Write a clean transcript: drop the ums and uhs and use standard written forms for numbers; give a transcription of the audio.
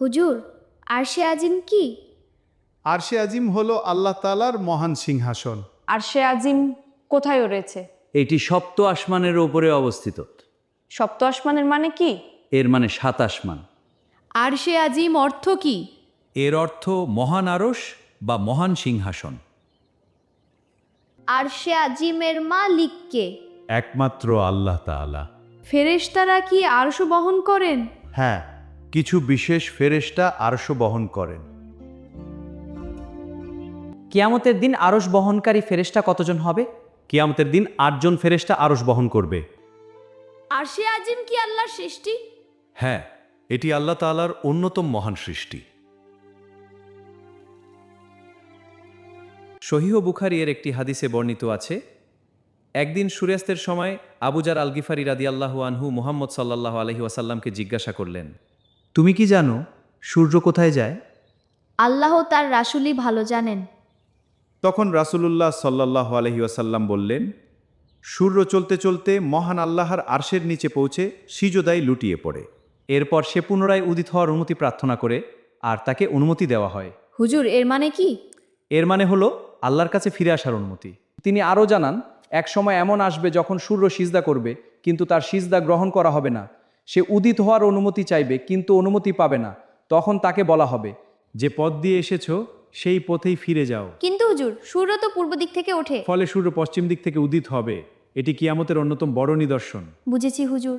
হুজুর, আরশে আজিম কি? আরশে আজিম হলো আল্লাহ তাআলার মহান সিংহাসন। আরশে আজিম কোথায় রয়েছে? এটি সপ্ত আসমানের ওপরে অবস্থিত। সপ্ত আসমানের মানে কি? এর মানে ৭ আসমান। আরশে আজিম অর্থ কি? এর অর্থ মহান আরশ বা মহান সিংহাসন। আরশে আজিমের মালিক কে? একমাত্র আল্লাহ তাআলা। ফেরেশতারা কি আরশ বহন করেন? হ্যাঁ, কিছু বিশেষ ফেরেশতা আরশ বহন করেন। কিয়ামতের দিন আরশ বহনকারী ফেরেশতা কতজন হবে? কিয়ামতের দিন ৮ জন ফেরেশতা আরশ বহন করবে। আরশে আজিম কি আল্লাহর সৃষ্টি? হ্যাঁ, এটি আল্লাহ তাআলার অন্যতম মহান সৃষ্টি। সহিহ বুখারী এর একটি হাদিসে বর্ণিত আছে, একদিন সূর্যাস্তের সময় আবু জার আল গিফারি রাদিয়াল্লাহু আনহু মুহাম্মদ সাল্লাল্লাহু আলাইহি ওয়াসাল্লামকে জিজ্ঞাসা করলেন, তুমি কি জানো সূর্য কোথায় যায়? আল্লাহ তার রাসূলই ভালো জানেন। তখন রাসূলুল্লাহ সাল্লাল্লাহু আলাইহি ওয়াসাল্লাম বললেন, সূর্য চলতে চলতে মহান আল্লাহর আরশের নিচে পৌঁছে সিজদায় লুটিয়ে পড়ে। এরপর সে পুনরায় উদিত হওয়ার অনুমতি প্রার্থনা করে আর তাকে অনুমতি দেওয়া হয়। হুজুর, এর মানে কি? এর মানে হলো আল্লাহর কাছে ফিরে আসার অনুমতি। তিনি আরও জানান, এক সময় এমন আসবে যখন সূর্য সিজদা করবে কিন্তু তার সিজদা গ্রহণ করা হবে না। সে উদিত হওয়ার অনুমতি চাইবে কিন্তু অনুমতি পাবে না। তখন তাকে বলা হবে, যে পথ দিয়ে এসেছো সেই পথেই ফিরে যাও। কিন্তু হুজুর, সূর্য তো পূর্ব দিক থেকে ওঠে। ফলে সূর্য পশ্চিম দিক থেকে উদিত হবে। এটি কিয়ামতের অন্যতম বড় নিদর্শন। বুঝেছি হুজুর।